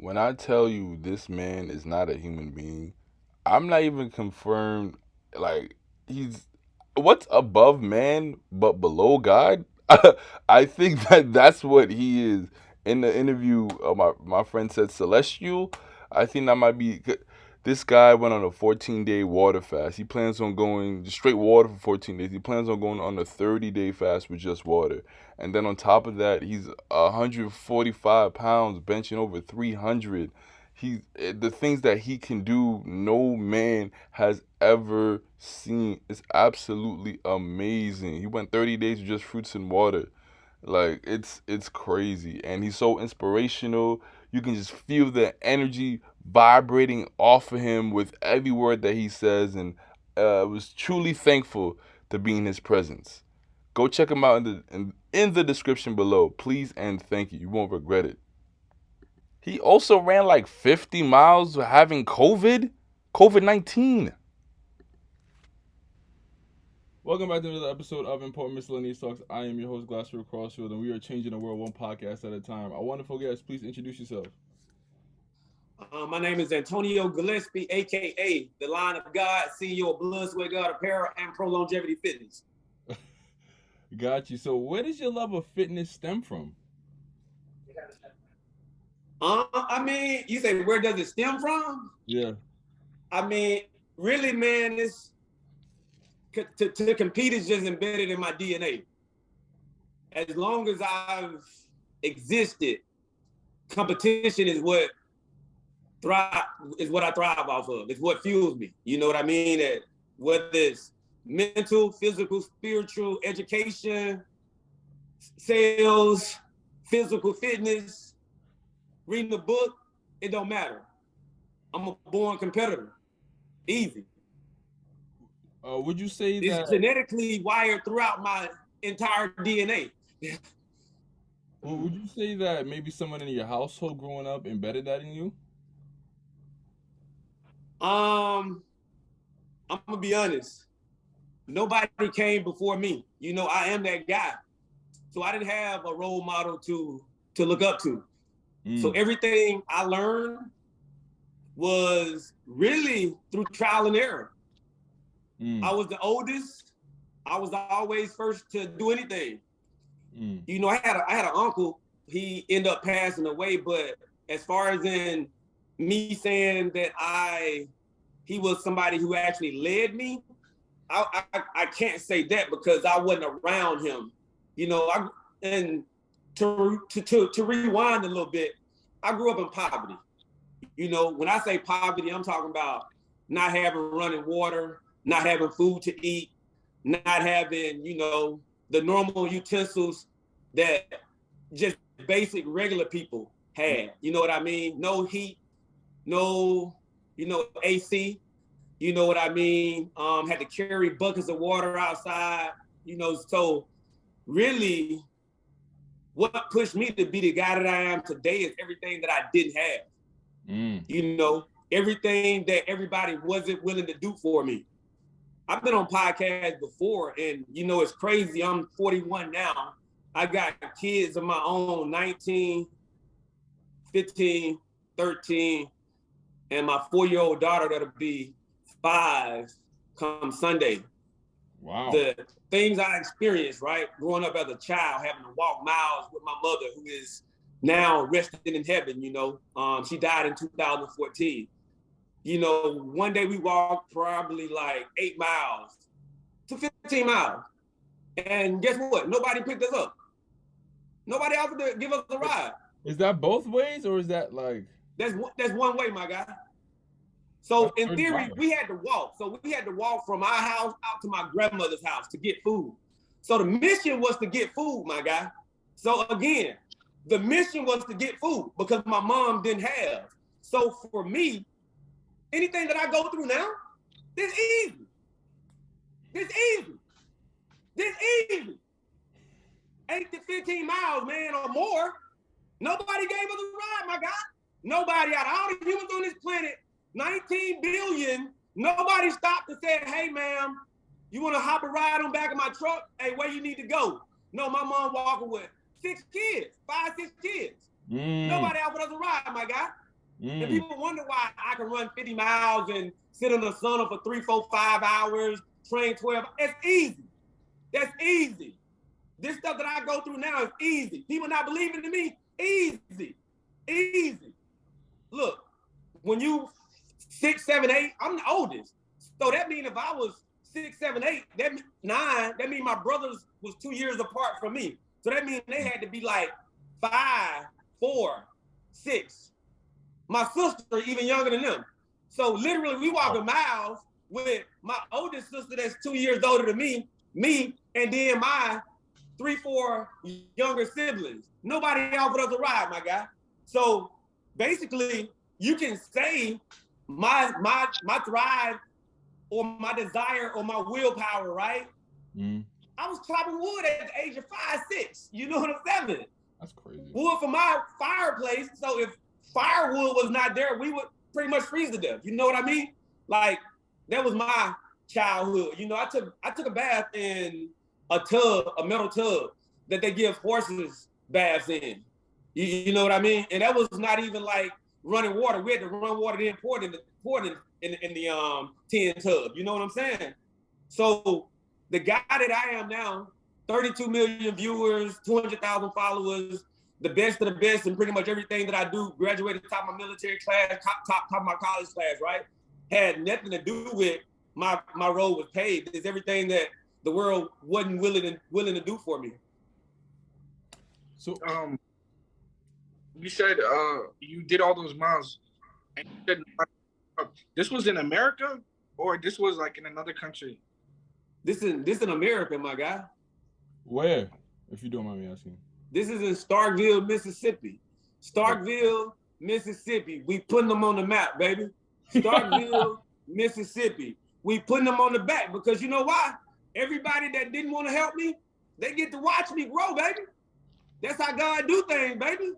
when I tell you this man is not a human being, I'm not even confirmed. Like, he's what's above man but below God? I think that that's what he is. In the interview, my friend said celestial. I think that might be. This guy went on a 14-day water fast. He plans on going just straight water for 14 days. He plans on going on a 30-day fast with just water. And then on top of that, he's 145 pounds, benching over 300. The things that he can do, no man has ever seen. It's absolutely amazing. He went 30 days with just fruits and water. Like, it's crazy, and he's so inspirational. You can just feel the energy vibrating off of him with every word that he says, and I was truly thankful to be in his presence. Go check him out in the description below, please and thank you. You won't regret it. He also ran like 50 miles having COVID-19. Welcome back to another episode of Important Miscellaneous Talks. I am your host, Gillespie Crossfield, and we are changing the world one podcast at a time. Our wonderful guest, please introduce yourself. My name is Antonio Gillespie, a.k.a. The Line of God, CEO of Blood, Sweat, God Apparel, and Prolongevity Fitness. Got you. So where does your love of fitness stem from? I mean, you say, where does it stem from? Yeah. I mean, really, man, it's to compete is just embedded in my DNA. As long as I've existed, competition is what I thrive off of. It's what fuels me. You know what I mean? That whether it's mental, physical, spiritual, education, sales, physical fitness, reading a book, it don't matter. I'm a born competitor. Easy. Would you say it's that genetically wired throughout my entire DNA? Well, would you say that maybe someone in your household growing up embedded that in you? I'm gonna be honest. Nobody came before me. You know, I am that guy. So I didn't have a role model to look up to. So everything I learned was really through trial and error. I was the oldest. I was always first to do anything. You know, I had an uncle. He ended up passing away, but as far as in me saying that he was somebody who actually led me, I can't say that because I wasn't around him. You know, and to rewind a little bit, I grew up in poverty. You know, when I say poverty, I'm talking about not having running water, not having food to eat, not having, you know, the normal utensils that just basic regular people had. You know what I mean? No heat, no, you know, AC. You know what I mean? Had to carry buckets of water outside. You know, so really, what pushed me to be the guy that I am today is everything that I didn't have. You know, everything that everybody wasn't willing to do for me. I've been on podcasts before, and you know, it's crazy. I'm 41 now. I got kids of my own, 19, 15, 13, and my 4-year-old daughter that'll be 5 come Sunday. Wow. The things I experienced, right, growing up as a child, having to walk miles with my mother, who is now resting in heaven, you know. She died in 2014. You know, one day we walked probably like 8 miles to 15 miles. And guess what? Nobody picked us up. Nobody offered to give us a ride. Is that both ways, or is that like... That's one way, my guy. So in theory, we had to walk. So we had to walk from our house out to my grandmother's house to get food. So the mission was to get food, my guy. So again, the mission was to get food because my mom didn't have. So for me, anything that I go through now, this easy. This easy. This easy. 8 to 15 miles, man, or more. Nobody gave us a ride, my guy. Nobody out of all the humans on this planet, 19 billion, nobody stopped and said, hey, ma'am, you want to hop a ride on back of my truck? Hey, where you need to go? No, my mom walking with 6 kids, 5, 6 kids. Nobody offered us a ride, my guy. And Mm. people wonder why I can run 50 miles and sit in the sauna for 3, 4, 5 hours, train 12. It's easy. That's easy. This stuff that I go through now is easy. People not believing in me, easy. Easy. Look, when you 6, 7, 8, I'm the oldest. So that means if I was 6, 7, 8, that 9, that means my brothers was 2 years apart from me. So that means they had to be like 5, 4, 6. My sister even younger than them. So literally we walking miles with my oldest sister that's 2 years older than me, and then my 3, 4 younger siblings. Nobody offered us a ride, my guy. So basically, you can say my drive or my desire or my willpower, right? Mm. I was chopping wood at the age of 5, 6. You know what I'm saying? That's crazy. Wood for my fireplace. So if firewood was not there, we would pretty much freeze to death. You know what I mean? Like that was my childhood. You know, I took a bath in a tub, a metal tub that they give horses baths in. You know what I mean? And that was not even like running water. We had to run water then pour it in the tin tub. You know what I'm saying? So the guy that I am now, 32 million viewers, 200,000 followers, the best of the best, and pretty much everything that I do, graduated top of my military class, top of my college class, right? Had nothing to do with my road was paved. It's everything that the world wasn't willing to do for me. So you said you did all those miles, and you said this was in America, or this was like in another country? This in America, my guy. Where, if you don't mind me asking? This is in Starkville, Mississippi. Starkville, Mississippi. We putting them on the map, baby. Starkville, Mississippi. We putting them on the back because you know why? Everybody that didn't want to help me, they get to watch me grow, baby. That's how God do things, baby.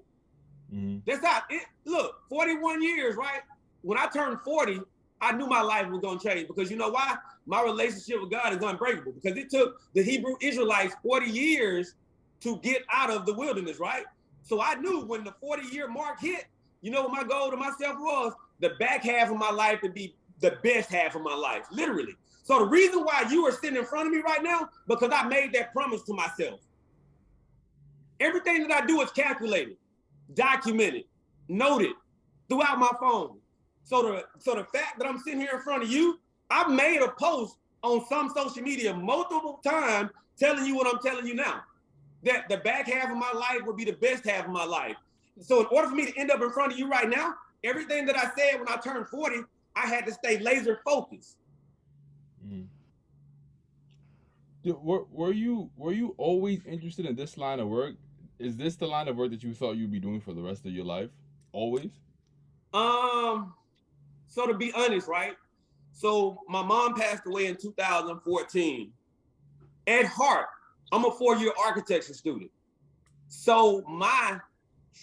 Mm-hmm. That's how it look, 41 years, right? When I turned 40, I knew my life was gonna change because you know why? My relationship with God is unbreakable because it took the Hebrew Israelites 40 years to get out of the wilderness, right? So I knew when the 40-year mark hit, you know what my goal to myself was? The back half of my life to be the best half of my life, literally. So the reason why you are sitting in front of me right now, because I made that promise to myself. Everything that I do is calculated, documented, noted throughout my phone. So the fact that I'm sitting here in front of you, I've made a post on some social media multiple times telling you what I'm telling you now. That the back half of my life will be the best half of my life. So in order for me to end up in front of you right now, everything that I said when I turned 40, I had to stay laser focused. Mm. Were you always interested in this line of work? Is this the line of work that you thought you'd be doing for the rest of your life? Always? So to be honest, right? So my mom passed away in 2014. At heart, I'm a 4-year architecture student. So my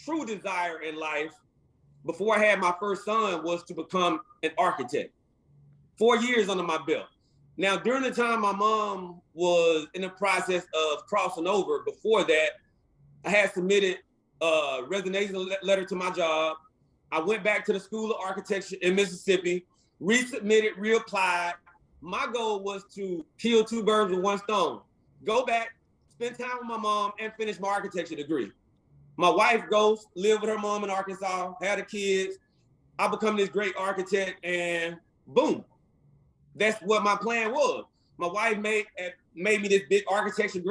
true desire in life, before I had my first son, was to become an architect. 4 years under my belt. Now, during the time my mom was in the process of crossing over, before that, I had submitted a resignation letter to my job. I went back to the School of Architecture in Mississippi, resubmitted, reapplied. My goal was to kill 2 birds with 1 stone. Go back, spend time with my mom, and finish my architecture degree. My wife goes, live with her mom in Arkansas, had the kids. I become this great architect, and boom. That's what my plan was. My wife made me this big architecture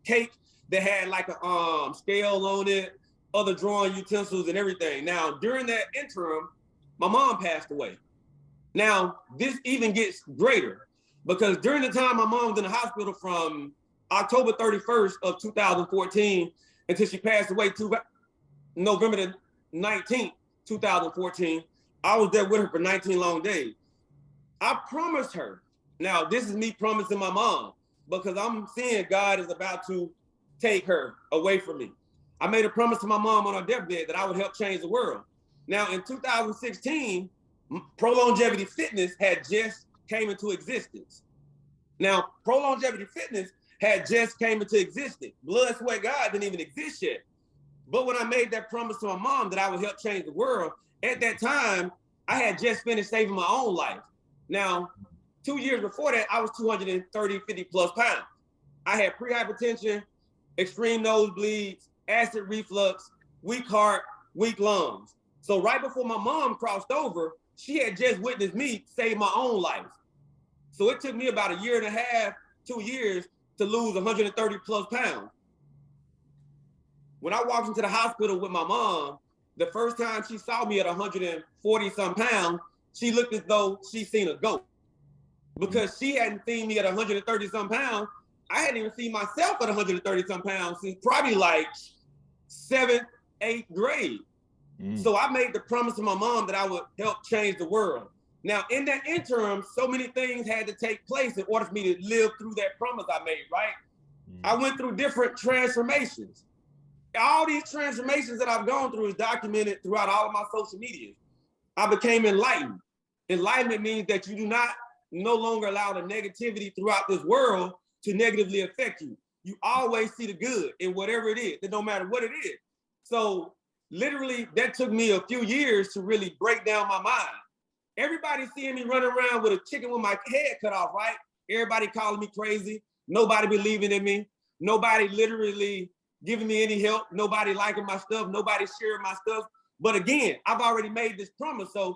cake that had like a scale on it, other drawing utensils and everything. Now, during that interim, my mom passed away. Now, this even gets greater because during the time my mom was in the hospital from October 31st of 2014 until she passed away November the 19th, 2014, I was there with her for 19 long days. I promised her. Now, this is me promising my mom because I'm seeing God is about to take her away from me. I made a promise to my mom on her deathbed that I would help change the world. Now, in 2016, Prolongevity Fitness had just came into existence. Now, Prolongevity Fitness had just came into existence. Blood, Sweat, God didn't even exist yet. But when I made that promise to my mom that I would help change the world, At that time, I had just finished saving my own life. Now, 2 years before that, I was 230, 50 plus pounds. I had pre-hypertension, extreme nosebleeds, acid reflux, weak heart, weak lungs. So right before my mom crossed over, she had just witnessed me save my own life. So it took me about a year and a half, 2 years to lose 130 plus pounds. When I walked into the hospital with my mom, the first time she saw me at 140 some pounds, she looked as though she seen a ghost. Because she hadn't seen me at 130 some pounds. I hadn't even seen myself at 130 some pounds since probably like 7th, 8th grade. So I made the promise to my mom that I would help change the world. Now, in that interim, so many things had to take place in order for me to live through that promise I made, right? I went through different transformations. All these transformations that I've gone through is documented throughout all of my social media. I became enlightened. Enlightenment means that you do not no longer allow the negativity throughout this world to negatively affect you. You always see the good in whatever it is, no matter what it is. So literally, that took me a few years to really break down my mind. Everybody seeing me running around with a chicken with my head cut off, right? Everybody calling me crazy. Nobody believing in me. Nobody literally giving me any help. Nobody liking my stuff. Nobody sharing my stuff. But again, I've already made this promise, so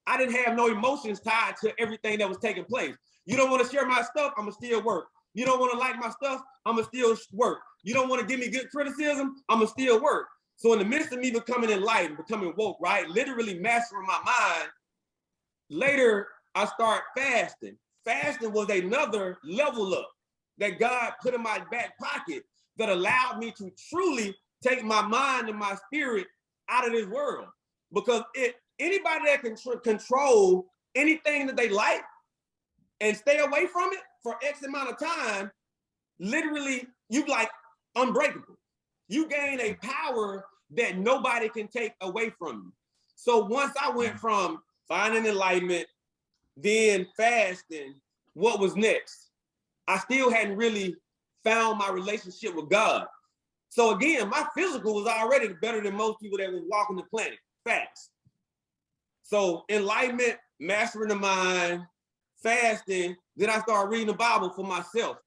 I didn't have no emotions tied to everything that was taking place. You don't want to share my stuff, I'm gonna still work. You don't want to like my stuff, I'm gonna still work. You don't want to give me good criticism, I'm gonna still work. So in the midst of me becoming enlightened, becoming woke, right? Literally mastering my mind, later I start fasting. Fasting was another level up that God put in my back pocket that allowed me to truly take my mind and my spirit out of this world. Because anybody that can control anything that they like and stay away from it for X amount of time, literally, you like unbreakable. You gain a power that nobody can take away from you. So once I went from finding enlightenment, then fasting, what was next? I still hadn't really found my relationship with God. So again, my physical was already better than most people that was walking the planet. Facts. So enlightenment, mastering the mind, fasting, then I started reading the Bible for myself.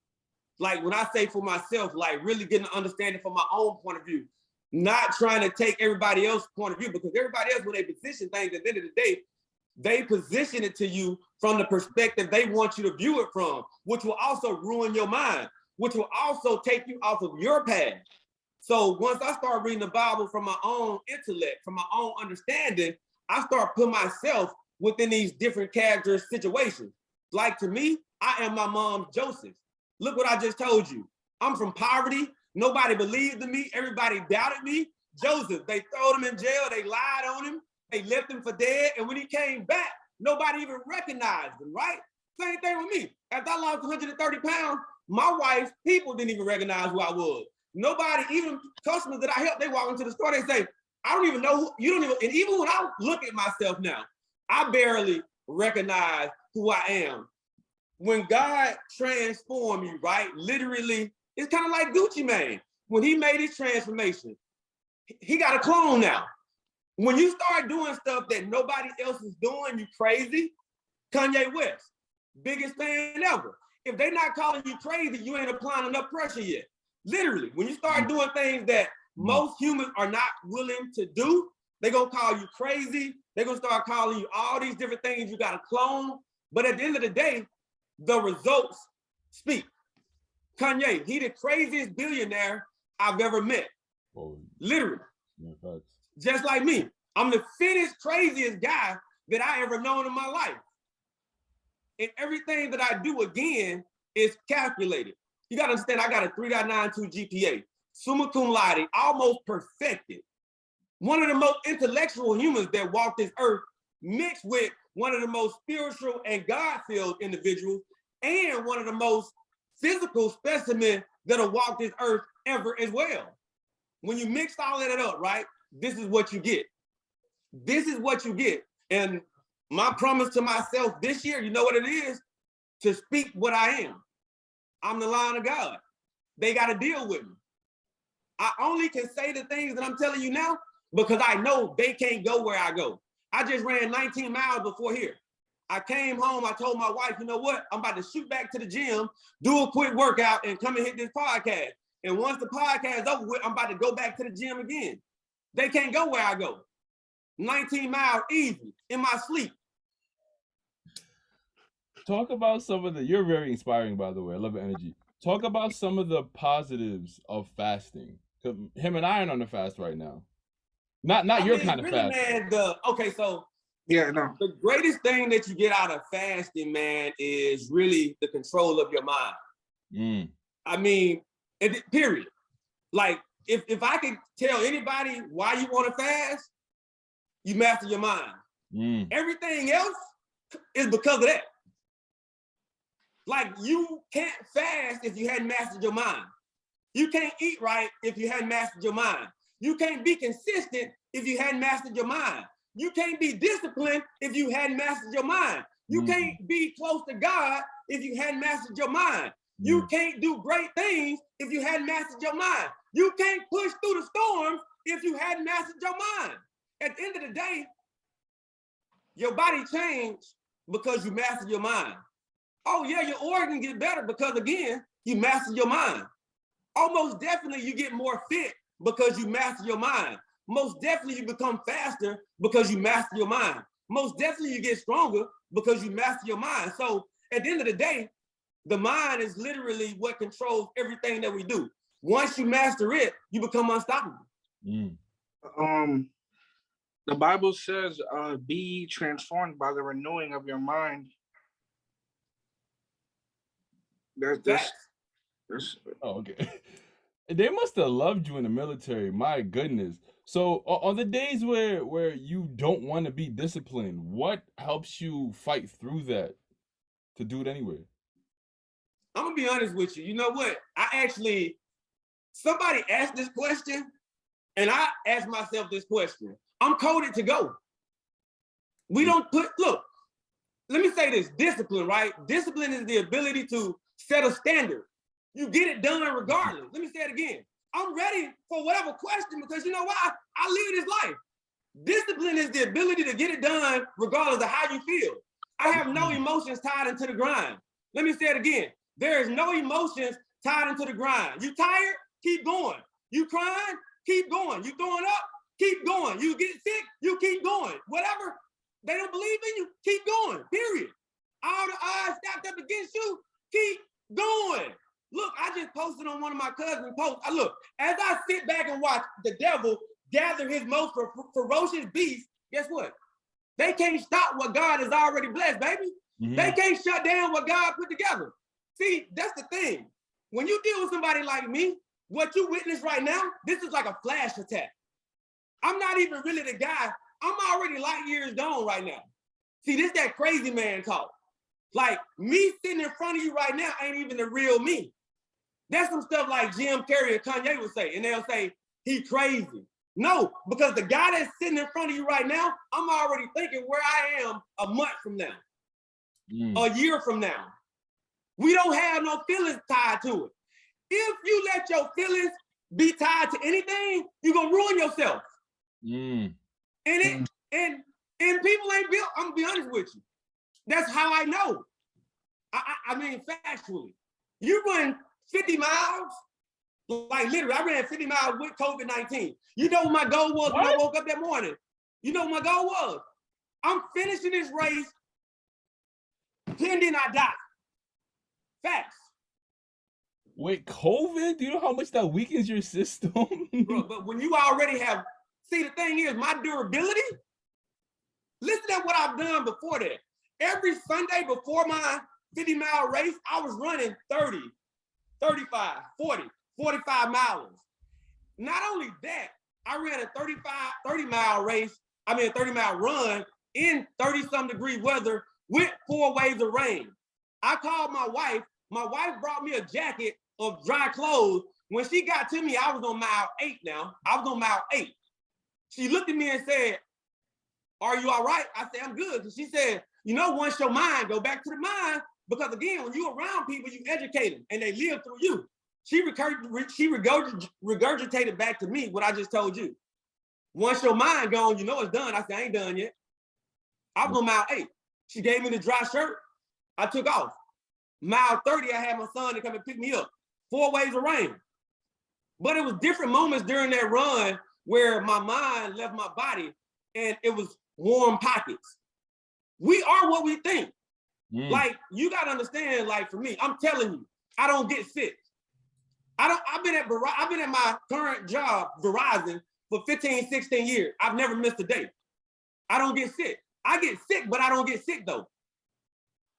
Like when I say for myself, like really getting an understanding from my own point of view, not trying to take everybody else's point of view, because everybody else, when they position things, at the end of the day, they position it to you from the perspective they want you to view it from, which will also ruin your mind, which will also take you off of your path. So once I start reading the Bible from my own intellect, from my own understanding, I start putting myself within these different character situations. Like to me, I am my mom's Joseph. Look what I just told you. I'm from poverty. Nobody believed in me. Everybody doubted me. Joseph, they threw him in jail. They lied on him. They left him for dead. And when he came back, nobody even recognized him, right? Same thing with me. After I lost 130 pounds, my wife's people didn't even recognize who I was. Nobody, even customers that I helped, they walk into the store, they say, I don't even know who, you don't even, and even when I look at myself now, I barely recognize who I am. When God transformed you, right? Literally, it's kind of like Gucci Mane. When he made his transformation, he got a clone now. When you start doing stuff that nobody else is doing, you crazy. Kanye West, biggest fan ever. If they're not calling you crazy, you ain't applying enough pressure yet. Literally, when you start doing things that most humans are not willing to do, they're gonna call you crazy. They're gonna start calling you all these different things you gotta clone. But at the end of the day, the results speak. Kanye, he the craziest billionaire I've ever met. Literally. Yeah, just like me. I'm the fittest, craziest guy that I ever known in my life. And everything that I do, again, is calculated. You gotta understand, I got a 3.92 GPA, summa cum laude, almost perfected. One of the most intellectual humans that walk this earth, mixed with one of the most spiritual and God-filled individuals, and one of the most physical specimen that'll walk this earth ever as well. When you mix all of that up, right, this is what you get. This is what you get. And my promise to myself this year, you know what it is? To speak what I am. I'm the Lion of God. They got to deal with me. I only can say the things that I'm telling you now because I know they can't go where I go. I just ran 19 miles before here. I came home, I told my wife, you know what? I'm about to shoot back to the gym, do a quick workout, and come and hit this podcast. And once the podcast is over with, I'm about to go back to the gym again. They can't go where I go. 19 miles easy, in my sleep. Talk about some of the, you're very inspiring, by the way. I love your energy. Talk about some of the positives of fasting. Because him and I are on the fast right now. Not your kind of really, fast. man, so Yeah, no. the greatest thing that you get out of fasting, man, is really the control of your mind. I mean, period. Like, if I could tell anybody why you want to fast, you master your mind. Everything else is because of that. Like, you can't fast if you hadn't mastered your mind. You can't eat right if you hadn't mastered your mind. You can't be consistent if you hadn't mastered your mind. You can't be disciplined if you hadn't mastered your mind. You can't be close to God if you hadn't mastered your mind. You can't do great things if you hadn't mastered your mind. You can't push through the storms if you hadn't mastered your mind. At the end of the day, your body changed because you mastered your mind. Oh yeah, your organs get better because, again, you master your mind. Almost definitely you get more fit because you master your mind. Most definitely you become faster because you master your mind. Most definitely you get stronger because you master your mind. So at the end of the day, the mind is literally what controls everything that we do. Once you master it, you become unstoppable. The Bible says, be transformed by the renewing of your mind. That's oh, okay. They must have loved you in the military. My goodness. So on the days where you don't want to be disciplined, what helps you fight through that to do it anyway? I'm gonna be honest with you. You know what? Somebody asked this question, and I asked myself this question. I'm coded to go. We don't look, let me say this, discipline, right? Discipline is the ability to set a standard. You get it done regardless. Let me say it again. I'm ready for whatever question because you know why? I live this life. Discipline is the ability to get it done regardless of how you feel. I have no emotions tied into the grind. Let me say it again. There is no emotions tied into the grind. You tired? Keep going. You crying? Keep going. You throwing up? Keep going. You get sick? You keep going. Whatever they don't believe in you, keep going, period. All the odds stacked up against you, keep going. Look, I just posted on one of my cousins' posts. Look, as I sit back and watch the devil gather his most ferocious beasts, guess what? They can't stop what God has already blessed, baby. They can't shut down what God put together. See, that's the thing. When you deal with somebody like me, what you witness right now, this is like a flash attack. I'm not even really the guy. I'm already light years gone right now. See, this that crazy man talk. Like, me sitting in front of you right now ain't even the real me. That's some stuff like Jim Carrey and Kanye would say, and they'll say, he crazy. No, because the guy that's sitting in front of you right now, I'm already thinking where I am a month from now, a year from now. We don't have no feelings tied to it. If you let your feelings be tied to anything, you're gonna ruin yourself. And people ain't built, I'm gonna be honest with you. That's how I know. I mean, factually. You run 50 miles, like literally, I ran 50 miles with COVID-19. You know what my goal was when I woke up that morning? You know what my goal was? I'm finishing this race, pending I die. Facts. Wait, COVID? Do you know how much that weakens your system? Bro, but when you already have, see, the thing is, my durability, listen to what I've done before that. Every Sunday before my 50-mile race, I was running 30, 35, 40, 45 miles. Not only that, I ran a 30-mile race, a 30-mile run in 30-some degree weather with 4 waves of rain. I called my wife. My wife brought me a jacket of dry clothes. When she got to me, I was on mile 8 now. I was on mile 8. She looked at me and said, are you all right? I said, I'm good. And she said, you know, once your mind, go back to the mind, because again, when you're around people, you educate them and they live through you. She regurgitated back to me what I just told you. Once your mind gone, you know it's done. I said, I ain't done yet. I was on mile 8. She gave me the dry shirt. I took off. Mile 30, I had my son to come and pick me up. 4 waves of rain. But it was different moments during that run where my mind left my body and it was warm pockets. We are what we think. Like, you got to understand, like, for me, I'm telling you, I don't get sick. I've been at my current job, Verizon, for 15, 16 years. I've never missed a day. I don't get sick. I get sick, but I don't get sick though.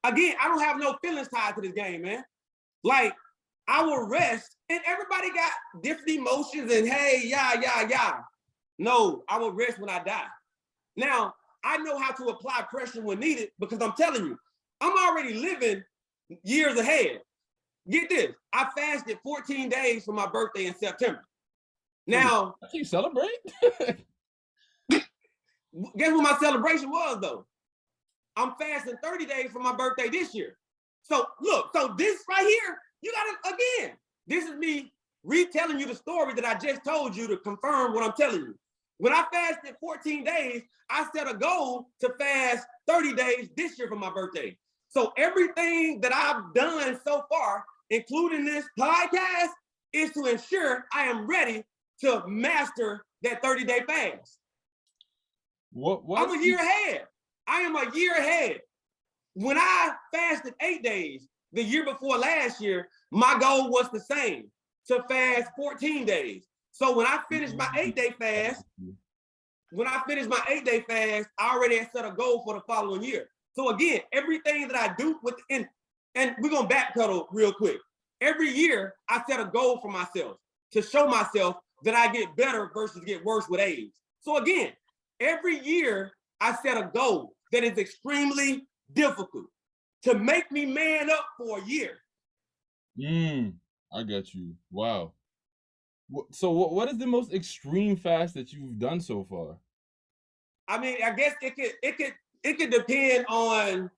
Again, I don't have no feelings tied to this game, man. Like, I will rest, and everybody got different emotions and hey, yeah. No, I will rest when I die. Now, I know how to apply pressure when needed because I'm telling you, I'm already living years ahead. Get this, I fasted 14 days for my birthday in September. Now, how you celebrate? Guess what my celebration was though? I'm fasting 30 days for my birthday this year. So look, so this right here, you gotta, again, this is me retelling you the story that I just told you to confirm what I'm telling you. When I fasted 14 days, I set a goal to fast 30 days this year for my birthday. So everything that I've done so far, including this podcast, is to ensure I am ready to master that 30-day fast. I'm a year ahead. I am a year ahead. When I fasted 8 days the year before last year, my goal was the same, to fast 14 days. So when I finished my 8-day fast, I already had set a goal for the following year. So again, everything that I do and we're gonna backpedal real quick. Every year I set a goal for myself to show myself that I get better versus get worse with age. So again, every year I set a goal that is extremely difficult to make me man up for a year. I got you. Wow. So what is the most extreme fast that you've done so far? I mean, I guess it could depend on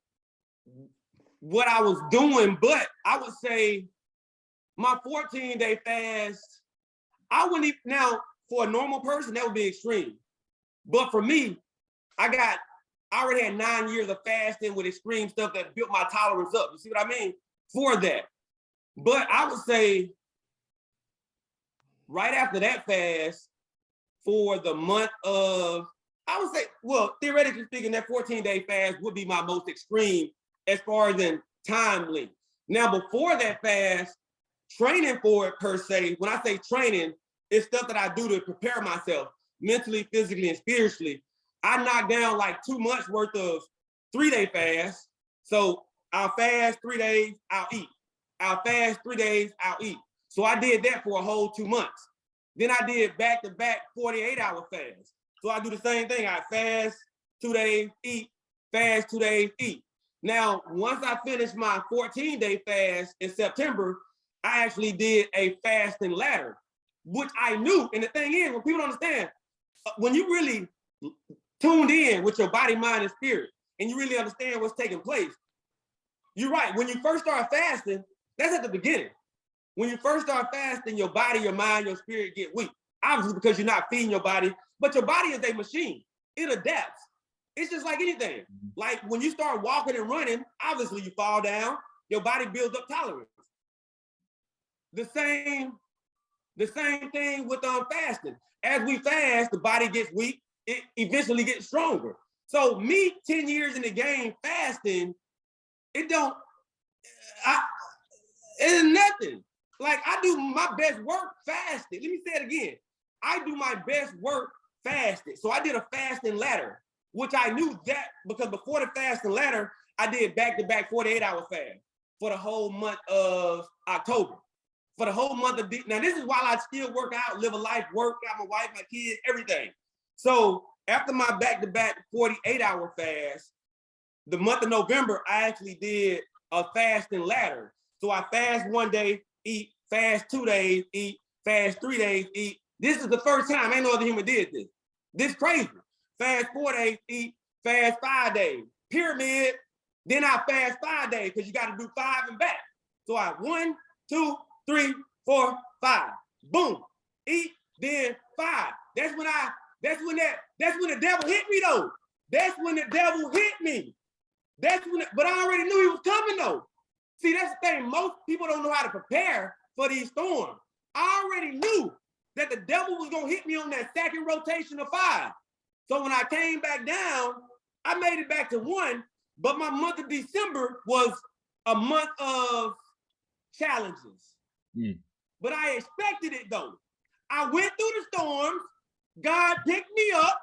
what I was doing, but I would say my 14-day fast, I wouldn't even, now for a normal person, that would be extreme. But for me, I already had 9 years of fasting with extreme stuff that built my tolerance up. You see what I mean? For that. But I would say right after that fast, for the month of, I would say, well, theoretically speaking, that 14-day fast would be my most extreme as far as in time length. Now, before that fast, training for it per se, when I say training, it's stuff that I do to prepare myself mentally, physically, and spiritually. I knocked down like 2 months worth of 3-day fast. So I'll fast 3 days, I'll eat. I'll fast 3 days, I'll eat. So I did that for a whole 2 months. Then I did back-to-back 48-hour fast. So I do the same thing. I fast 2 days, eat, fast 2 days, eat. Now, once I finished my 14-day fast in September, I actually did a fasting ladder, which I knew. And the thing is, when people understand, when you really tuned in with your body, mind, and spirit, and you really understand what's taking place, you're right. When you first start fasting, that's at the beginning. When you first start fasting, your body, your mind, your spirit get weak. Obviously, because you're not feeding your body, but your body is a machine. It adapts. It's just like anything. Like when you start walking and running, obviously you fall down, your body builds up tolerance. The same thing with fasting. As we fast, the body gets weak, it eventually gets stronger. So me, 10 years in the game fasting, it's nothing. Like I do my best work fasted. Let me say it again. I do my best work fasted. So I did a fasting ladder, which I knew that because before the fasting ladder, I did back-to-back 48-hour fast for the whole month of October. For the whole month of, now this is while I still work out, live a life, work, got my wife, my kids, everything. So after my back-to-back 48-hour fast, the month of November, I actually did a fasting ladder. So I fast 1 day, eat, fast 2 days, eat, fast 3 days, eat. This is the first time, ain't no other human did this. This crazy. Fast 4 days, eat, fast 5 days. Pyramid, then I fast 5 days because you got to do 5 and back. So I 1, 2, 3, 4, 5. Boom. Eat, then 5. That's when the devil hit me though. That's when the devil hit me. But I already knew he was coming though. See, that's the thing. Most people don't know how to prepare for these storms. I already knew that the devil was gonna hit me on that second rotation of 5. So when I came back down, I made it back to 1, but my month of December was a month of challenges. But I expected it though. I went through the storms. God picked me up.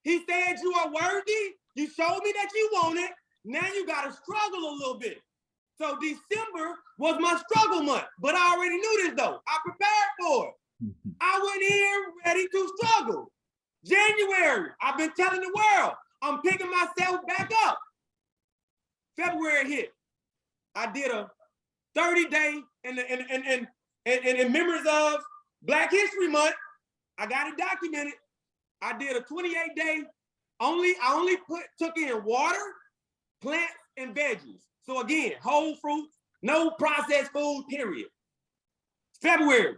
He said, you are worthy. You showed me that you want it. Now you got to struggle a little bit. So December was my struggle month, but I already knew this though. I prepared for it. I went in ready to struggle. January, I've been telling the world, I'm picking myself back up. February hit. I did a 30-day in memories of Black History Month. I got it documented. I did a 28-day. I only took in water, plants, and veggies. So again, whole fruits, no processed food, period. February,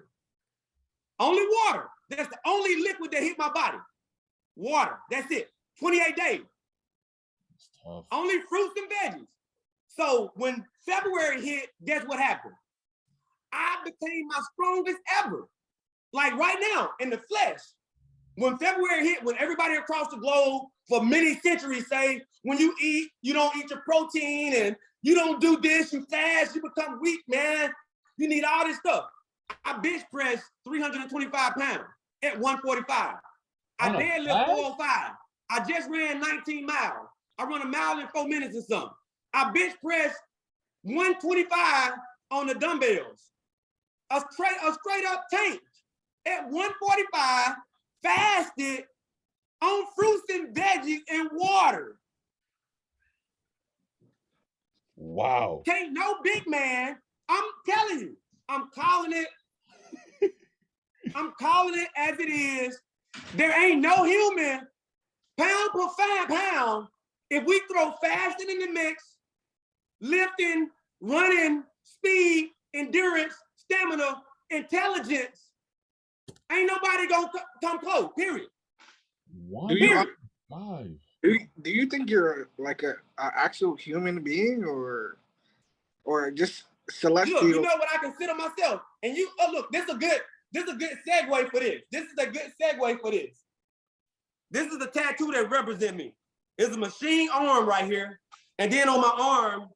only water. That's the only liquid that hit my body. Water, that's it. 28 days. Only fruits and veggies. So when February hit, guess what happened? I became my strongest ever. Like right now, in the flesh. When February hit, when everybody across the globe for many centuries say, when you eat, you don't eat your protein and you don't do this, you fast, you become weak, man. You need all this stuff. I bench pressed 325 pounds at 145. I deadlift 405. I just ran 19 miles. I run a mile in 4 minutes or something. I bench pressed 125 on the dumbbells. A straight up tank at 145, fasted on fruits and veggies and water. Wow. Can't no big man. I'm telling you, I'm calling it. I'm calling it as it is. There ain't no human pound per pound. If we throw fasting in the mix, lifting, running, speed, endurance, stamina, intelligence, ain't nobody gonna come close, period. Do you think you're like a actual human being or just celestial? Look, you know what I consider myself? And you, look, this is a good segue for this. This is a good segue for this. This is the tattoo that represents me. It's a machine arm right here. And then on my arm,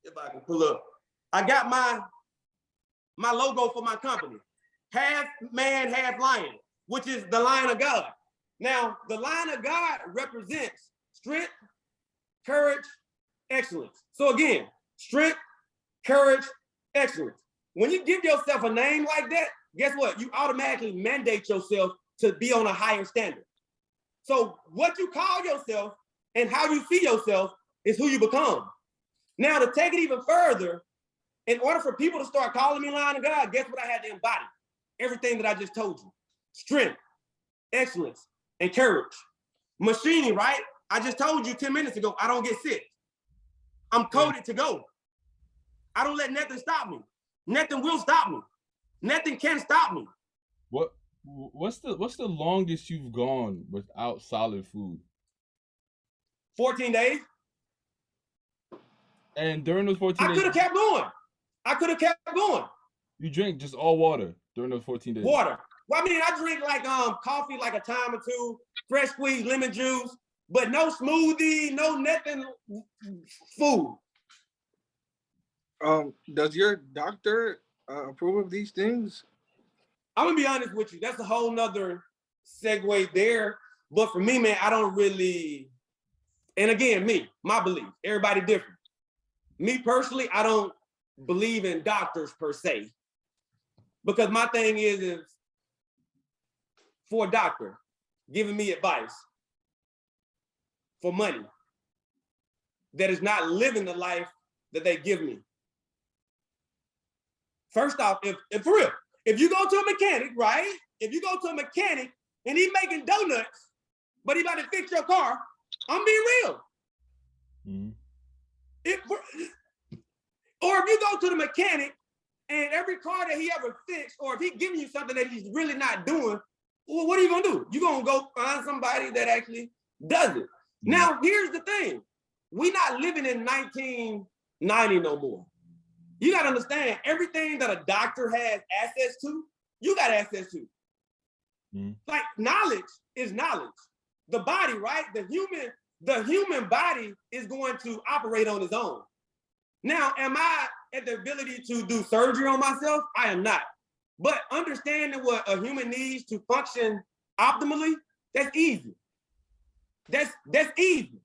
if I can pull up, I got my logo for my company. Half man, half lion, which is the Lion of God. Now, the Lion of God represents strength, courage, excellence. So again, strength, courage, excellence. When you give yourself a name like that, guess what? You automatically mandate yourself to be on a higher standard. So what you call yourself and how you see yourself is who you become. Now, to take it even further, in order for people to start calling me Lion of God, guess what I had to embody? Everything that I just told you. Strength, excellence, and courage. Machining, right? I just told you 10 minutes ago, I don't get sick. I'm coded to go. I don't let nothing stop me. Nothing will stop me. Nothing can stop me. What's the longest you've gone without solid food? 14 days. And during those 14 days, I could have kept going. You drink just all water during those 14 days? Water. Well, I mean, I drink like coffee like a time or two, fresh squeezed lemon juice, but no smoothie, no nothing food. Does your doctor approve of these things? I'm gonna be honest with you. That's a whole nother segue there. But for me, man, I don't really, and again, my belief, everybody different. Me personally, I don't believe in doctors per se. Because my thing is for a doctor giving me advice for money that is not living the life that they give me. First off, if for real, if you go to a mechanic, right? If you go to a mechanic and he's making donuts, but he about to fix your car, I'm being real. Mm-hmm. Or if you go to the mechanic and every car that he ever fixed, or if he giving you something that he's really not doing, well, what are you gonna do? You're gonna go find somebody that actually does it. Now, here's the thing. We're not living in 1990 no more. You got to understand, everything that a doctor has access to, you got access to. Like, knowledge is knowledge. The body, right? The human body is going to operate on its own. Now, am I at the ability to do surgery on myself? I am not. But understanding what a human needs to function optimally, that's easy. That's easy.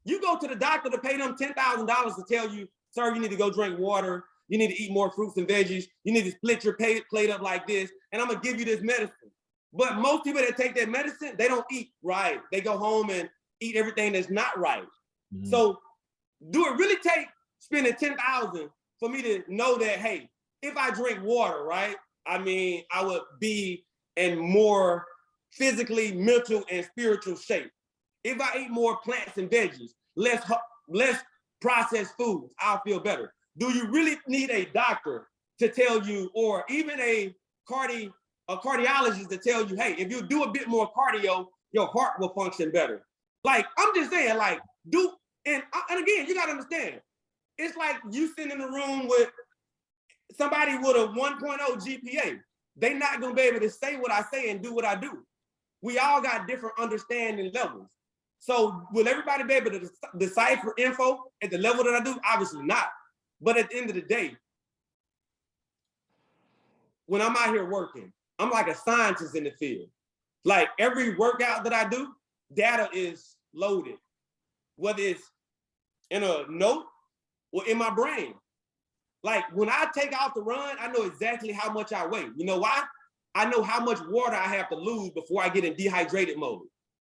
You go to the doctor to pay them $10,000 to tell you, sir, you need to go drink water. You need to eat more fruits and veggies. You need to split your plate up like this. And I'm going to give you this medicine. But most people that take that medicine, they don't eat right. They go home and eat everything that's not right. So do it really take spending $10,000 for me to know that, hey, if I drink water, right, I mean, I would be in more physically, mental, and spiritual shape. If I eat more plants and veggies, less processed foods, I'll feel better. Do you really need a doctor to tell you, or even a cardiologist to tell you, hey, if you do a bit more cardio, your heart will function better? Like, I'm just saying, like, and again, you got to understand, it's like you sitting in a room with somebody with a 1.0 GPA. They're not going to be able to say what I say and do what I do. We all got different understanding levels. So will everybody be able to decipher info at the level that I do? Obviously not. But at the end of the day, when I'm out here working, I'm like a scientist in the field. Like, every workout that I do, data is loaded, whether it's in a note or in my brain. Like, when I take off to run, I know exactly how much I weigh. You know why? I know how much water I have to lose before I get in dehydrated mode.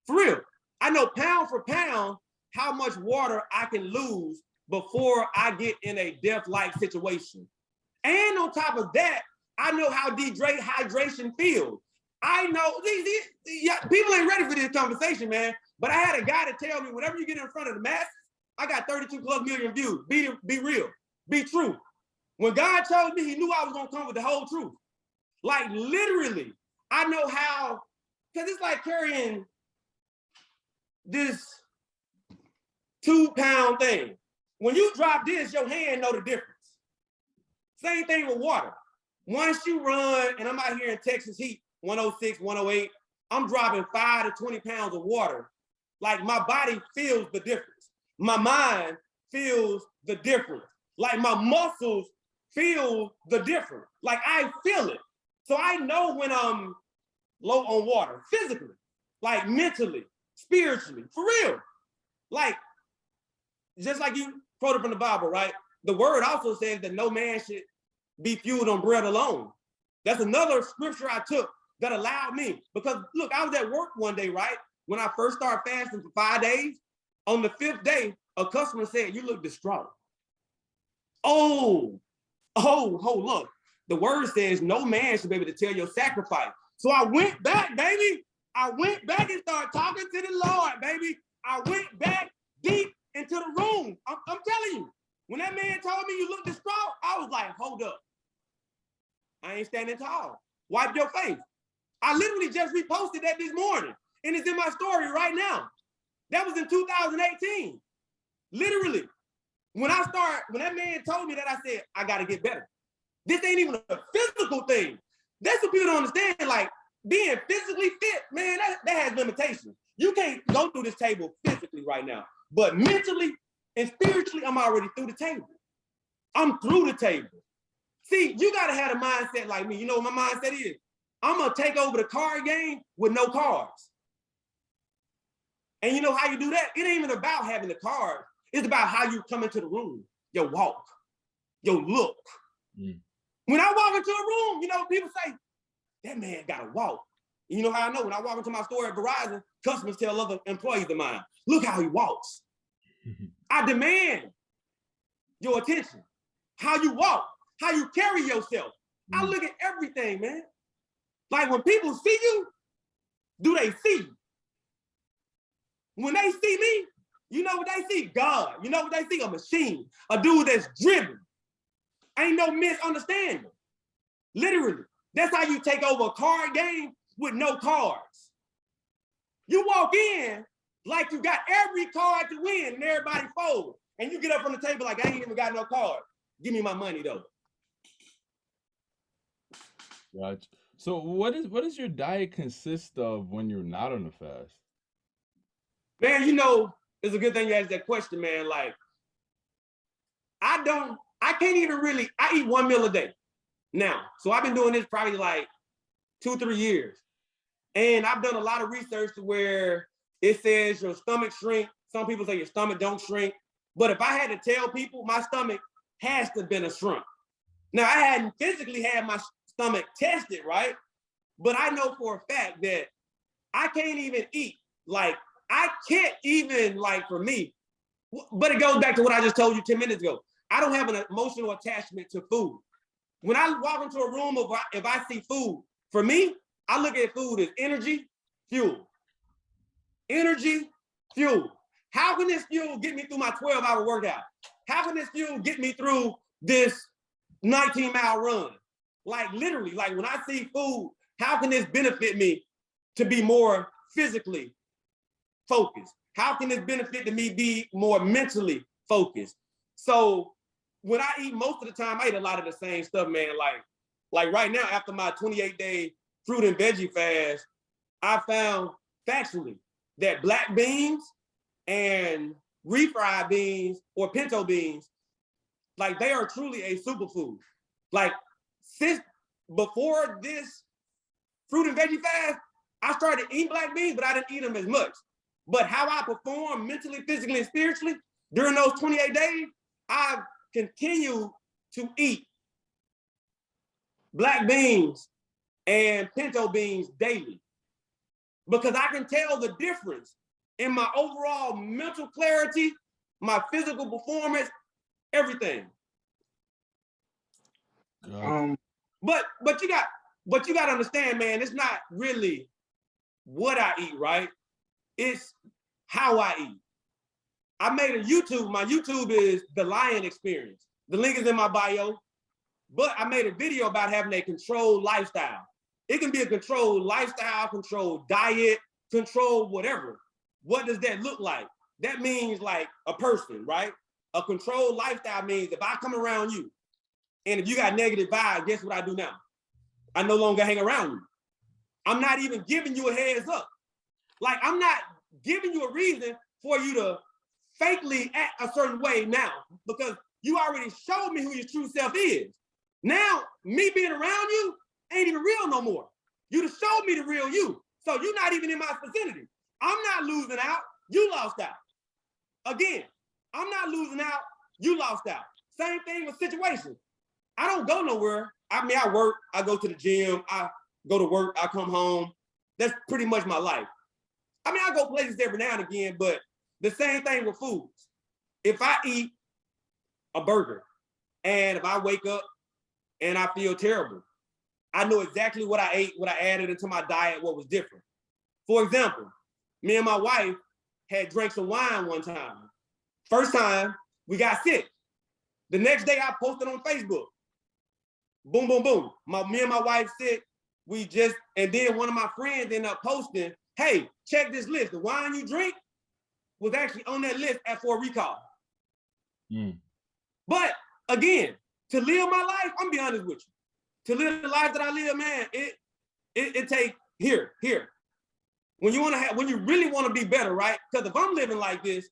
For real. I know pound for pound how much water I can lose before I get in a death-like situation. And on top of that, I know how dehydration feels. I know, people ain't ready for this conversation, man. But I had a guy to tell me, whenever you get in front of the masses, I got 32 plus million views. Be real, be true. When God chose me, he knew I was gonna come with the whole truth. Like, literally, I know how, because it's like carrying this 2-pound thing. When you drop this, your hand know the difference. Same thing with water. Once you run, and I'm out here in Texas heat, 106, 108, I'm dropping 5 to 20 pounds of water. Like, my body feels the difference. My mind feels the difference. Like, my muscles feel the difference. Like, I feel it. So I know when I'm low on water, physically, like mentally, spiritually, for real. Like, just like you quoted from the Bible, right? The word also says that no man should be fueled on bread alone. That's another scripture I took that allowed me, because look, I was at work one day, right? When I first started fasting for 5 days, on the 5th day, a customer said, "You look distraught." Oh, look. The word says no man should be able to tell your sacrifice. So I went back, baby. I went back and started talking to the Lord, baby. I went back deep into the room. I'm telling you, when that man told me you look distraught, I was like, hold up. I ain't standing tall. Wipe your face. I literally just reposted that this morning, and it's in my story right now. That was in 2018. Literally. When that man told me that, I said, I got to get better. This ain't even a physical thing. That's what people don't understand. Like, being physically fit, man, that has limitations. You can't go through this table physically right now, but mentally and spiritually, I'm already through the table. I'm through the table. See, you got to have a mindset like me. You know what my mindset is? I'm going to take over the card game with no cards. And you know how you do that? It ain't even about having the cards. It's about how you come into the room, your walk, your look. When I walk into a room, you know, people say, that man got to walk. And you know how I know? When I walk into my store at Verizon, customers tell other employees of mine, look how he walks. I demand your attention. How you walk, how you carry yourself. I look at everything, man. Like, when people see you, do they see you? When they see me, you know what they see? God. You know what they see? A machine, a dude that's driven. Ain't no misunderstanding. Literally. That's how you take over a card game with no cards. You walk in, like you got every card to win and everybody folds. And you get up from the table like, I ain't even got no card. Give me my money though. Gotcha. So what does your diet consist of when you're not on a fast? Man, it's a good thing you asked that question, man. Like, I can't even really, I eat 1 meal a day now. So I've been doing this probably like 2-3 years. And I've done a lot of research to where it says your stomach shrink. Some people say your stomach don't shrink. But if I had to tell people, my stomach has to have been a shrunk. Now, I hadn't physically had my stomach tested, right? But I know for a fact that I can't even eat. Like, I can't even, like, for me, but it goes back to what I just told you 10 minutes ago. I don't have an emotional attachment to food. When I walk into a room, if I see food, for me, I look at food as energy, fuel. Energy, fuel. How can this fuel get me through my 12-hour workout? How can this fuel get me through this 19-mile run? Like literally, like when I see food, how can this benefit me to be more physically focused? How can this benefit to me be more mentally focused? So when I eat, most of the time, I eat a lot of the same stuff, man. Like right now, after my 28-day fruit and veggie fast, I found factually that black beans and refried beans or pinto beans, like they are truly a superfood. Like since before this fruit and veggie fast, I started eating black beans, but I didn't eat them as much. But how I perform mentally, physically, and spiritually during those 28 days, I've continued to eat black beans and pinto beans daily because I can tell the difference in my overall mental clarity, my physical performance, everything. But you got to understand, man, it's not really what I eat, right? It's how I eat. I made a YouTube. My YouTube is The Lion Experience. The link is in my bio. But I made a video about having a controlled lifestyle. It can be a controlled lifestyle, controlled diet, controlled whatever. What does that look like? That means like a person, right? A controlled lifestyle means if I come around you and if you got negative vibes, guess what I do now? I no longer hang around you. I'm not even giving you a heads up. Like I'm not giving you a reason for you to fakely act a certain way now because you already showed me who your true self is. Now, me being around you ain't even real no more. You just showed me the real you. So you're not even in my vicinity. I'm not losing out. You lost out. Again, I'm not losing out. You lost out. Same thing with situations. I don't go nowhere. I mean, I work. I go to the gym. I go to work. I come home. That's pretty much my life. I mean, I go places every now and again, but the same thing with foods. If I eat a burger and if I wake up and I feel terrible, I know exactly what I ate, what I added into my diet, what was different. For example, me and my wife had drank some wine one time. First time, we got sick. The next day, I posted on Facebook. Boom, boom, boom. Me and my wife sick. And then one of my friends ended up posting, hey, check this list. The wine you drink was actually on that list for a recall. Mm. But again, to live my life, I'm gonna be honest with you. To live the life that I live, man, it takes here. When you really want to be better, right? Because if I'm living like this,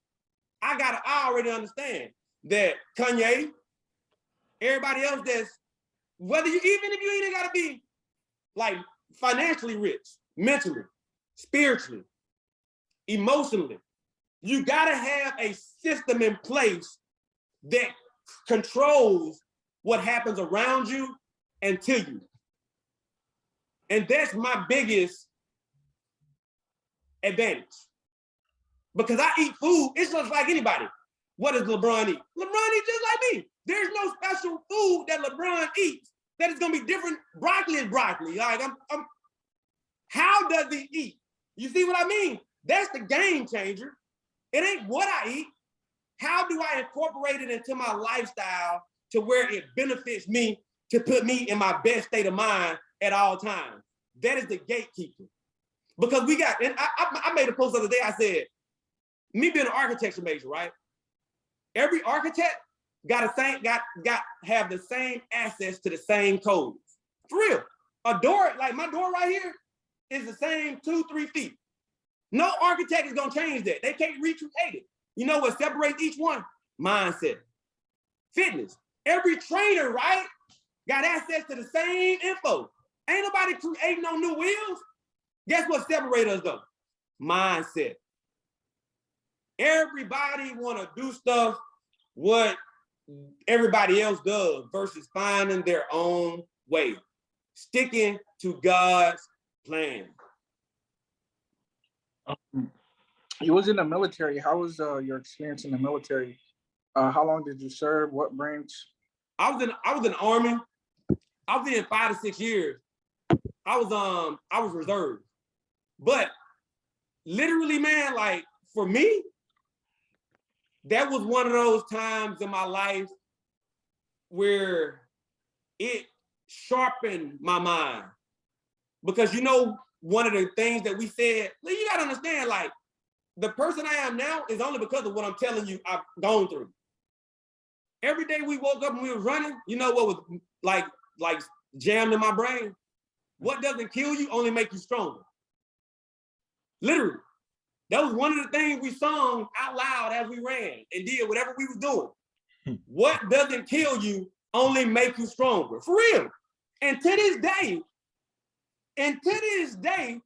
I already understand that Kanye, everybody else even if you ain't gotta be like financially rich, mentally, spiritually, emotionally, you gotta have a system in place that controls what happens around you and to you. And that's my biggest advantage. Because I eat food, it's just like anybody. What does LeBron eat? LeBron eats just like me. There's no special food that LeBron eats that is gonna be different. Broccoli is broccoli. Like how does he eat? You see what I mean? That's the game changer. It ain't what I eat. How do I incorporate it into my lifestyle to where it benefits me to put me in my best state of mind at all times? That is the gatekeeper. Because and I made a post the other day, I said, me being an architecture major, right? Every architect got have the same access to the same codes. For real. A door, like my door right here, is the same 2-3 feet. No architect is gonna change that. They can't recreate it. You know what separates each one? Mindset. Fitness. Every trainer, right, got access to the same info. Ain't nobody creating no new wheels. Guess what separates us though? Mindset. Everybody wanna do stuff what everybody else does versus finding their own way. Sticking to God's plan. You was in the military. How was your experience in the military? How long did you serve? What branch? I was in the Army. I was in 5 to 6 years. I was reserved. But literally, man, like for me, that was one of those times in my life where it sharpened my mind. Because you know, one of the things that we said, you gotta understand, like, the person I am now is only because of what I'm telling you I've gone through. Every day we woke up and we were running, you know what was like jammed in my brain? What doesn't kill you only make you stronger. Literally. That was one of the things we sung out loud as we ran and did whatever we was doing. What doesn't kill you only make you stronger. For real. And to this day,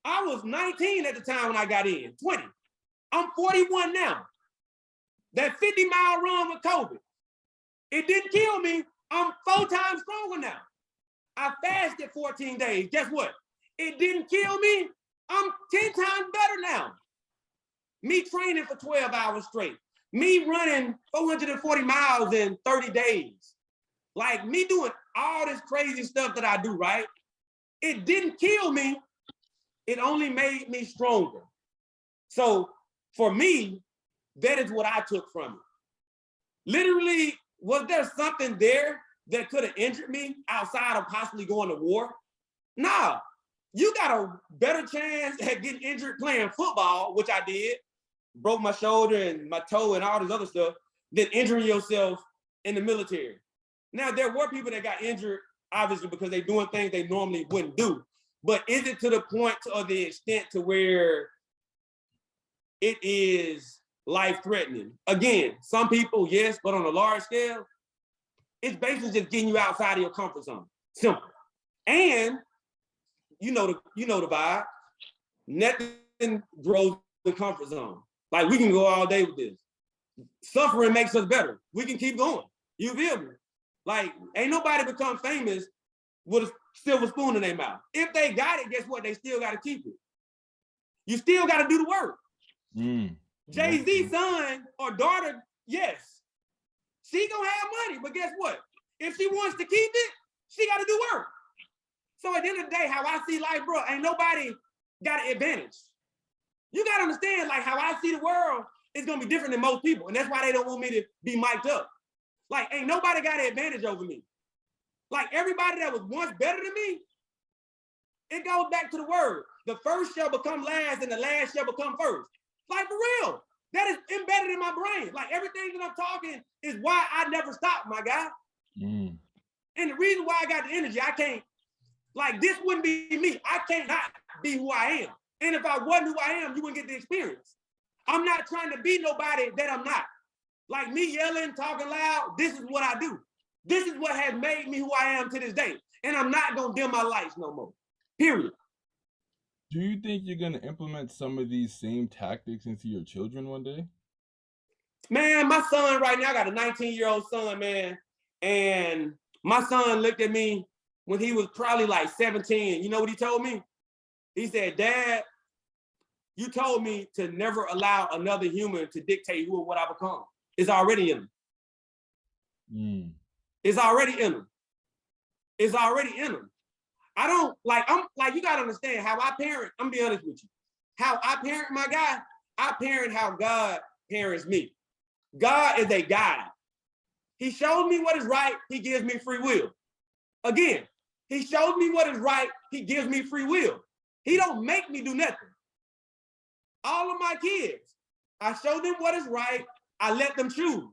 I was 19 at the time when I got in, 20. I'm 41 now. That 50-mile run with COVID, it didn't kill me. I'm 4 times stronger now. I fasted 14 days. Guess what? It didn't kill me. I'm 10 times better now. Me training for 12 hours straight. Me running 440 miles in 30 days. Like me doing all this crazy stuff that I do, right? It didn't kill me. It only made me stronger. So for me, that is what I took from it. Literally, was there something there that could have injured me outside of possibly going to war? Nah, you got a better chance at getting injured playing football, which I did, broke my shoulder and my toe and all this other stuff, than injuring yourself in the military. Now, there were people that got injured, obviously, because they're doing things they normally wouldn't do. But is it to the point or the extent to where it is life-threatening? Again, some people, yes, but on a large scale, it's basically just getting you outside of your comfort zone. Simple. And you know the vibe. Nothing grows the comfort zone. Like we can go all day with this. Suffering makes us better. We can keep going. You feel me? Like ain't nobody become famous with a silver spoon in their mouth. If they got it, guess what? They still got to keep it. You still got to do the work. Jay-Z's son or daughter, yes, she gonna have money, but guess what? If she wants to keep it, she got to do work. So at the end of the day, how I see life, bro, ain't nobody got an advantage. You got to understand, like how I see the world is gonna be different than most people, and that's why they don't want me to be mic'd up. Like ain't nobody got an advantage over me. Like everybody that was once better than me, it goes back to the word. The first shall become last and the last shall become first. Like for real, that is embedded in my brain. Like everything that I'm talking is why I never stop, my guy. And the reason why I got the energy, I can't, like this wouldn't be me. I can't not be who I am. And if I wasn't who I am, you wouldn't get the experience. I'm not trying to be nobody that I'm not. Like me yelling, talking loud, this is what I do. This is what has made me who I am to this day. And I'm not gonna dim my lights no more, period. Do you think you're going to implement some of these same tactics into your children one day? Man, my son right now, I got a 19-year-old son, man. And my son looked at me when he was probably like 17. You know what he told me? He said, Dad, you told me to never allow another human to dictate who and what I become. It's already in him. It's already in him. It's already in him. I don't, like, I'm like, you gotta understand how I parent, I'm gonna be honest with you. How I parent my guy, I parent how God parents me. God is a guide. He shows me what is right, he gives me free will. Again, he shows me what is right, he gives me free will. He don't make me do nothing. All of my kids, I show them what is right. I let them choose.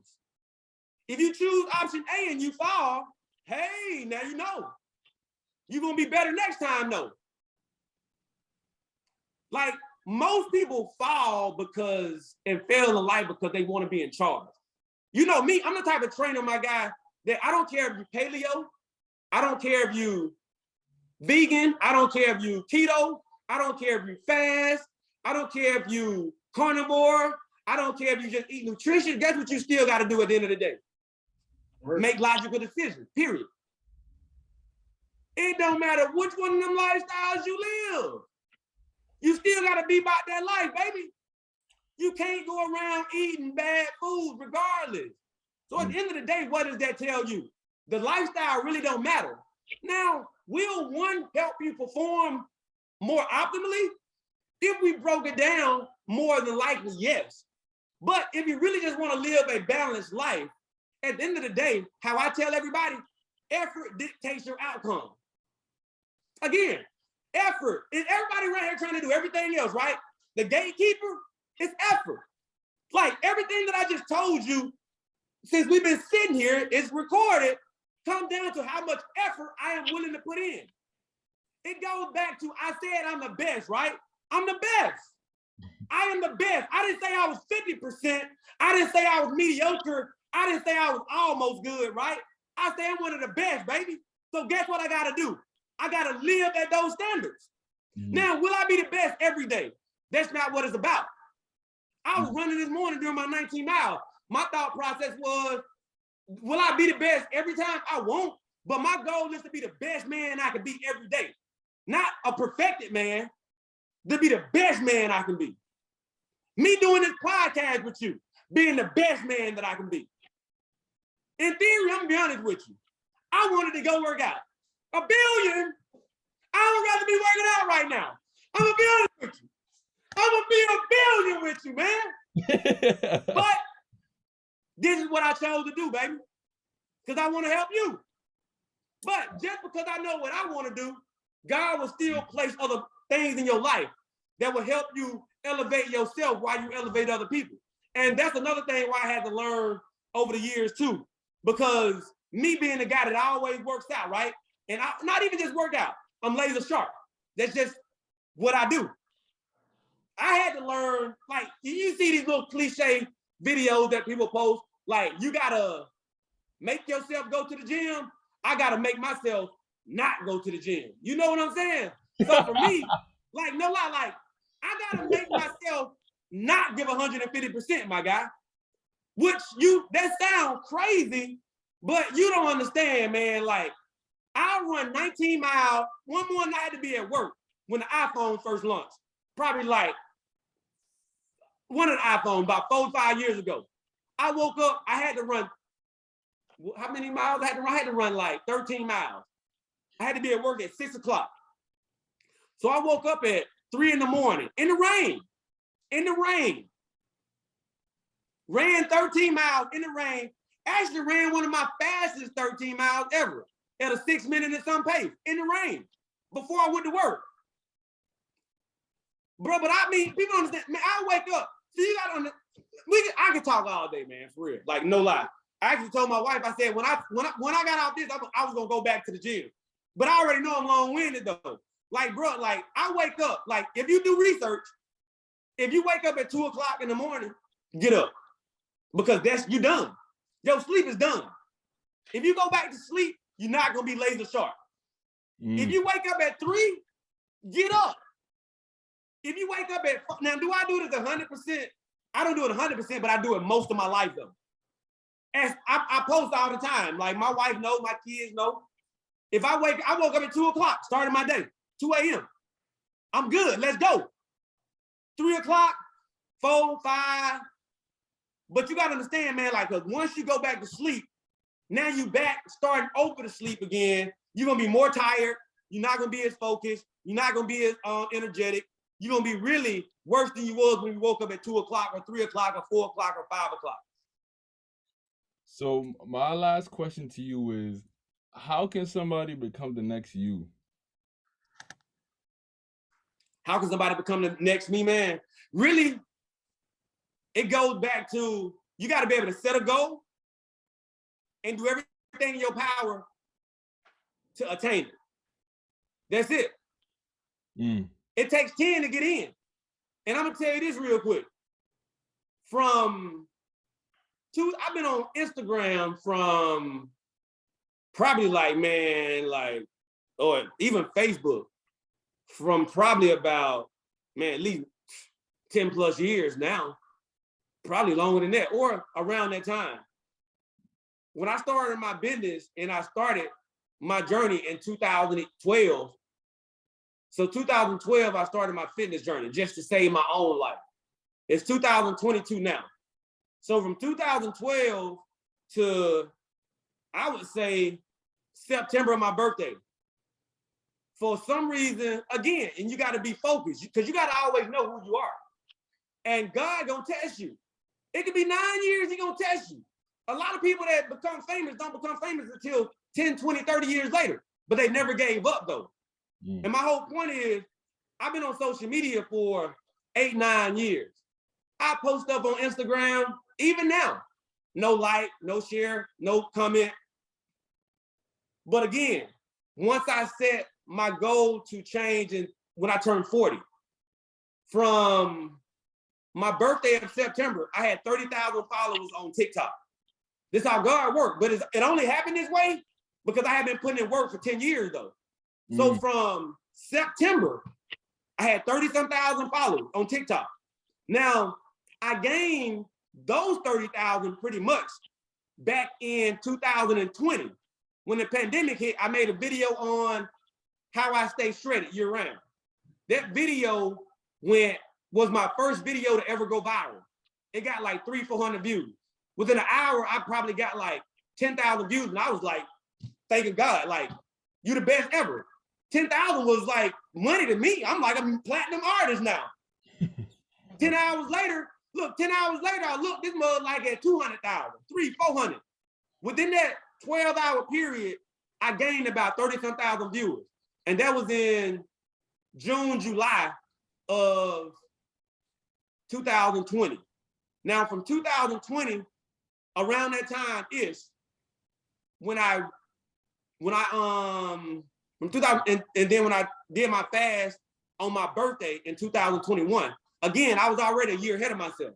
If you choose option A and you fall, hey, now you know. You're going to be better next time, though. Like, most people fall and fail in life because they want to be in charge. You know me, I'm the type of trainer, my guy, that I don't care if you paleo, I don't care if you vegan, I don't care if you keto, I don't care if you fast, I don't care if you carnivore, I don't care if you just eat nutrition. Guess what you still got to do at the end of the day? Make logical decisions, period. It don't matter which one of them lifestyles you live. You still got to be about that life, baby. You can't go around eating bad food regardless. So at the end of the day, what does that tell you? The lifestyle really don't matter. Now, will one help you perform more optimally? If we broke it down, more than likely, yes. But if you really just want to live a balanced life, at the end of the day, how I tell everybody, effort dictates your outcome. Again, effort. Is everybody right here trying to do everything else, right? The gatekeeper is effort. Like everything that I just told you, since we've been sitting here, it's recorded, comes down to how much effort I am willing to put in. It goes back to, I said I'm the best, right? I'm the best. I am the best. I didn't say I was 50%. I didn't say I was mediocre. I didn't say I was almost good, right? I say I'm one of the best, baby. So guess what I gotta do? I gotta live at those standards. Now, will I be the best every day? That's not what it's about. I was running this morning during my 19 miles. My thought process was, will I be the best every time? I won't, but my goal is to be the best man I can be every day. Not a perfected man, to be the best man I can be. Me doing this podcast with you, being the best man that I can be. In theory, I'm gonna be honest with you. I wanted to go work out. $1 billion, I would rather be working out right now. I'm gonna be honest with you. I'm gonna be $1 billion with you, man. But this is what I chose to do, baby. Because I want to help you. But just because I know what I want to do, God will still place other things in your life that will help you elevate yourself while you elevate other people. And that's another thing why I had to learn over the years too. Because me being the guy that always works out, right? And I not even just work out, I'm laser sharp. That's just what I do. I had to learn, like, you see these little cliche videos that people post, like, you gotta make yourself go to the gym. I gotta make myself not go to the gym. You know what I'm saying? So for me, like, no lie, like, I gotta make myself not give 150%, my guy. Which that sounds crazy, but you don't understand, man. Like, I run 19 miles. One morning I had to be at work when the iPhone first launched. Probably like one of the iPhones about 4 or 5 years ago. I woke up, I had to run, how many miles I had to run? I had to run like 13 miles. I had to be at work at 6 o'clock. So I woke up at 3 in the morning, in the rain. Ran 13 miles in the rain. Actually ran one of my fastest 13 miles ever at a 6 minute and some pace in the rain before I went to work. Bro, but I mean, people understand, man, I wake up. See, you gotta understand, I can talk all day, man, for real. Like, no lie. I actually told my wife, I said, when I got off this, I was gonna go back to the gym. But I already know I'm long-winded though. Like, bro, like, I wake up, like, if you do research, if you wake up at 2 o'clock in the morning, get up. Because you done. Your sleep is done. If you go back to sleep, you're not gonna be laser sharp. If you wake up at 3, get up. If you wake up now do I do this 100%? I don't do it 100%, but I do it most of my life though. As I post all the time. Like, my wife knows, my kids know. If I woke up at 2 o'clock, started my day, 2 a.m. I'm good, let's go. 3 o'clock, 4, 5. But you gotta understand, man, like, cause once you go back to sleep, now you back starting over to sleep again. You're gonna be more tired. You're not gonna be as focused. You're not gonna be as energetic. You're gonna be really worse than you was when you woke up at 2 o'clock or 3 o'clock or 4 o'clock or 5 o'clock. So my last question to you is, how can somebody become the next you? How can somebody become the next me, man? Really, it goes back to, you got to be able to set a goal and do everything in your power to attain it. That's it. It takes 10 to get in. And I'm going to tell you this real quick. I've been on Instagram from probably or even Facebook from probably about, at least 10 plus years now, probably longer than that, or around that time. When I started my business and I started my journey in 2012, so 2012, I started my fitness journey just to save my own life. It's 2022 now. So from 2012 to, I would say, September of my birthday, for some reason, again, and you got to be focused, because you got to always know who you are. And God gonna test you. It could be 9 years, he gonna test you. A lot of people that become famous don't become famous until 10, 20, 30 years later, but they never gave up though. And my whole point is, I've been on social media for 8, 9 years. I post stuff on Instagram, even now. No like, no share, no comment. But again, once I set my goal to change when I turned 40, from my birthday of September, I had 30,000 followers on TikTok. This is how God worked, but it only happened this way because I have been putting in work for 10 years though. So from September, I had 30-some thousand followers on TikTok. Now, I gained those 30,000 pretty much back in 2020. When the pandemic hit, I made a video on how I stay shredded year round. That video was my first video to ever go viral. It got like 300-400 views. Within an hour, I probably got like 10,000 views, and I was like, thanking God, like, you the best ever. 10,000 was like money to me. I'm like a platinum artist now. 10 hours later, I look, this mug like at 200,000, 300-400. Within that 12-hour period, I gained about 30-some thousand viewers. And that was in June, July of 2020. Now from 2020, around that time is when I from 2000 and then when I did my fast on my birthday in 2021, again, I was already a year ahead of myself.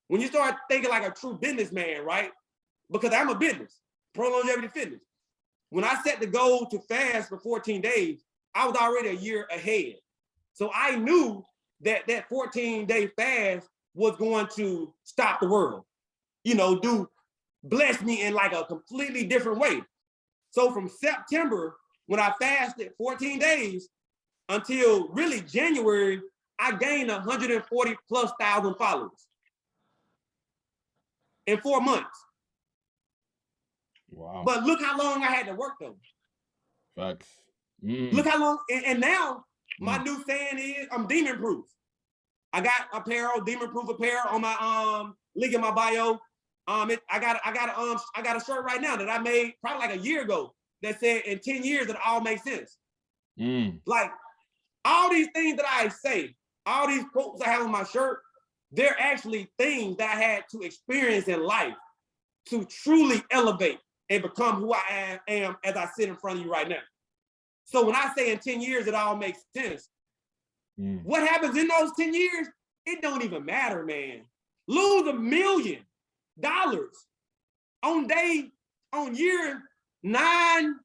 When you start thinking like a true businessman, right? Because I'm a business, Prolongevity Fitness. When I set the goal to fast for 14 days, I was already a year ahead. So I knew that 14-day fast was going to stop the world, bless me in like a completely different way. So from September, when I fasted 14 days until really January, I gained 140,000+ followers in 4 months. Wow. But look how long I had to work though. Facts. Look how long, and now my new saying is I'm demon proof. I got apparel, demon proof apparel on my link in my bio. I got a shirt right now that I made probably like a year ago that said in 10 years it all makes sense. Like all these things that I say, all these quotes I have on my shirt, they're actually things that I had to experience in life to truly elevate and become who I am as I sit in front of you right now. So when I say in 10 years it all makes sense, what happens in those 10 years, it don't even matter, man. Lose $1 million on year 9,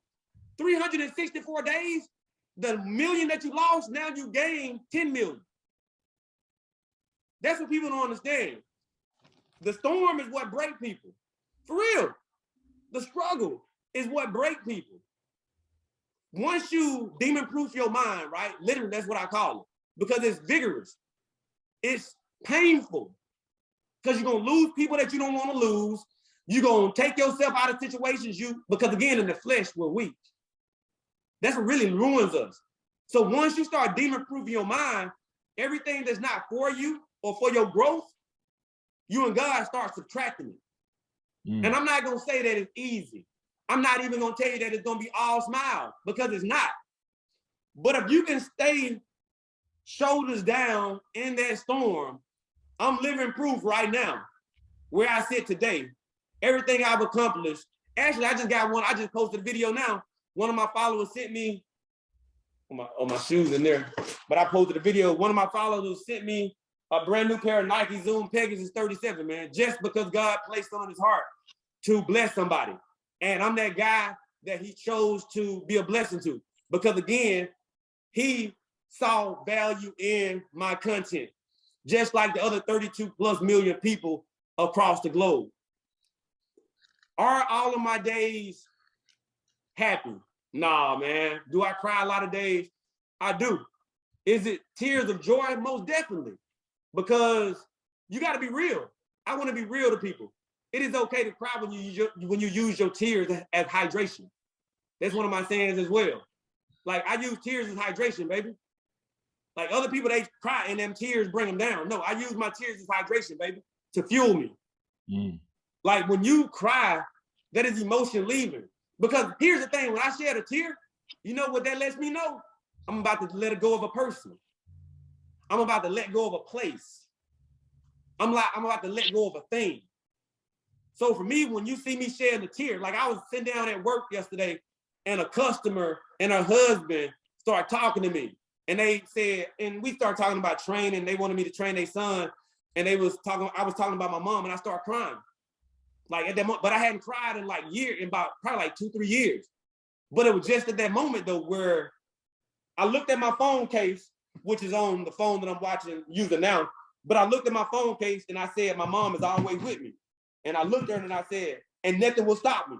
364 days, the million that you lost, now you gain 10 million. That's what people don't understand. The storm is what break people. For real. The struggle is what break people. Once you demon-proof your mind, right? Literally, that's what I call it. Because it's vigorous. It's painful. Because you're going to lose people that you don't want to lose. You're going to take yourself out of situations because again, in the flesh, we're weak. That's what really ruins us. So once you start demon-proofing your mind, everything that's not for you or for your growth, you and God start subtracting it. And I'm not going to say that it's easy. I'm not even going to tell you that it's going to be all smiles because it's not. But if you can stay shoulders down in that storm I'm living proof right now where I sit today. Everything I've accomplished. Actually, I just got one. I just posted a video now. One of my followers sent me, my shoes in there, but I posted a video. One of my followers sent me a brand new pair of Nike Zoom Pegasus 37, man, just because God placed on his heart to bless somebody. And I'm that guy that he chose to be a blessing to. Because again, he saw value in my content, just like the other 32 plus million people across the globe. Are all of my days happy? Nah, man. Do I cry a lot of days? I do. Is it tears of joy? Most definitely. Because you got to be real. I want to be real to people. It is okay to cry when you use your tears as hydration. That's one of my sayings as well. Like, I use tears as hydration, baby. Like, other people, they cry and them tears bring them down. No, I use my tears as hydration, baby, to fuel me. Like, when you cry, that is emotion leaving. Because here's the thing, when I shed a tear, you know what that lets me know? I'm about to let go of a person. I'm about to let go of a place. I'm about to let go of a thing. So for me, when you see me shedding a tear, like I was sitting down at work yesterday and a customer and her husband started talking to me. And they said, and we started talking about training. They wanted me to train their son. And I was talking about my mom, and I started crying. Like at that moment, but I hadn't cried in about probably like 2-3 years. But it was just at that moment though, where I looked at my phone case, which is on the phone that I'm using now. But I looked at my phone case and I said, my mom is always with me. And I looked at her and I said, and nothing will stop me.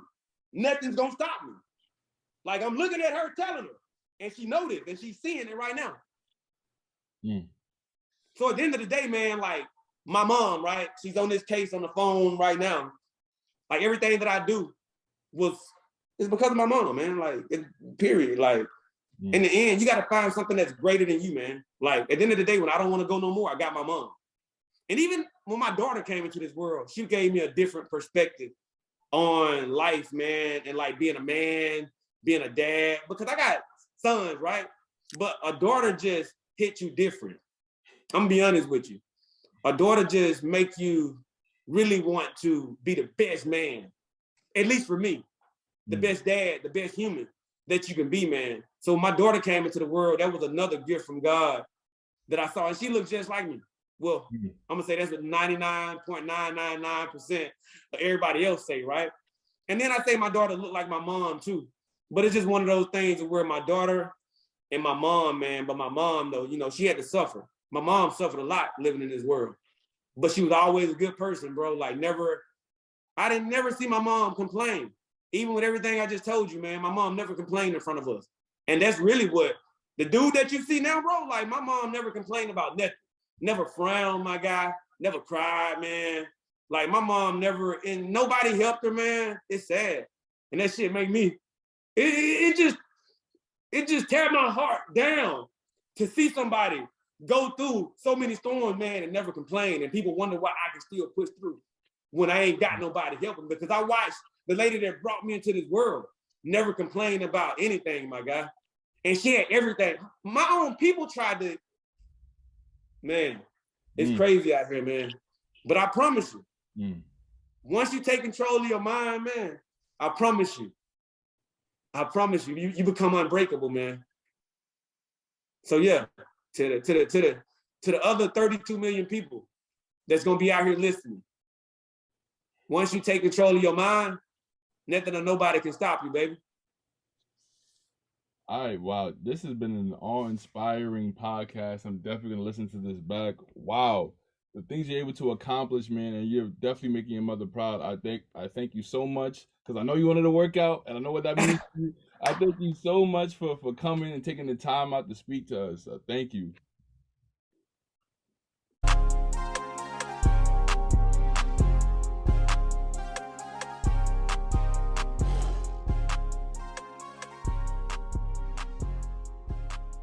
Nothing's gonna stop me. Like I'm looking at her telling her, and she noticed and she's seeing it right now. So at the end of the day, man, like my mom, right? She's on this case on the phone right now. Like everything that I do is because of my mom, man. Like, period. Like, in the end, you got to find something that's greater than you, man. Like, at the end of the day, when I don't want to go no more, I got my mom. And even when my daughter came into this world, she gave me a different perspective on life, man, and like being a man, being a dad, because I got sons, right? But a daughter just hit you different. I'm gonna be honest with you. A daughter just make you really want to be the best man, at least for me, the best dad, the best human that you can be, man. So when my daughter came into the world, that was another gift from God that I saw, and she looked just like me. Well, I'm gonna say that's what 99.999% of everybody else say, right? And then I say my daughter looked like my mom too. But it's just one of those things where my daughter and my mom, man, but my mom though, you know, she had to suffer. My mom suffered a lot living in this world, but she was always a good person, bro. Like I didn't never see my mom complain. Even with everything I just told you, man, my mom never complained in front of us. And that's really what the dude that you see now, bro, like my mom never complained about nothing. Never frowned, my guy. Never cried, man. Like my mom never, and nobody helped her, man. It's sad. And that shit make me, it just tear my heart down to see somebody go through so many storms, man, and never complain. And people wonder why I can still push through when I ain't got nobody helping. Because I watched the lady that brought me into this world never complain about anything, my guy. And she had everything. My own people tried to, man, it's crazy out here, man. But I promise you, once you take control of your mind, man, I promise you, you become unbreakable, man. So yeah, to the other 32 million people that's gonna be out here listening, once you take control of your mind, nothing or nobody can stop you, baby. All right, wow. This has been an awe-inspiring podcast. I'm definitely going to listen to this back. Wow. The things you're able to accomplish, man, and you're definitely making your mother proud. I thank you so much, because I know you wanted to work out, and I know what that means to you. I thank you so much for coming and taking the time out to speak to us. Thank you.